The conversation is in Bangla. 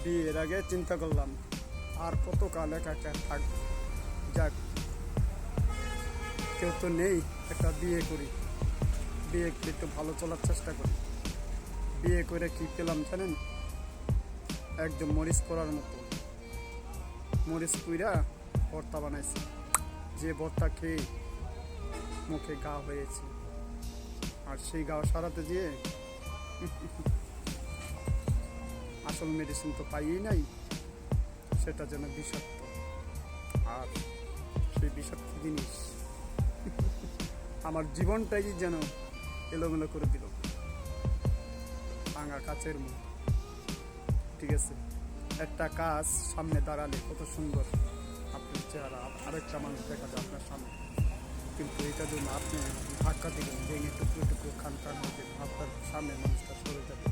বিয়ের আগে চিন্তা করলাম আর কত কাল একা একা থাকবো। যাক, কেউ তো নেই, একটা বিয়ে করি, বিয়ে করে একটু ভালো চলার চেষ্টা করি। বিয়ে করে কি পেলাম জানেন? একদম মরিচ করার মতো মরিচ কুইরা ভর্তা বানাইছে। যে ভর্তা খেয়ে মুখে গা হয়েছে, আর সেই গা সারাতে গিয়ে আসল মেডিসিন তো পাইই নাই, সেটা যেন বিষাক্ত। আর সেই বিষাক্ত জিনিস আমার জীবনটাই যেন এলোমেলো করে দিল, ভাঙা কাচের মুখ। ঠিক আছে, একটা কাজ সামনে দাঁড়ালে কত সুন্দর আপনার চেহারা, আরেকটা মানুষ দেখা যায় আপনার সামনে, কিন্তু এটা জন্য আপনি ধাক্কা দিবেন, ভেঙে টুকরো টুকরো খান খান হয়ে আপনার সামনে মানুষটা সরে যাবে।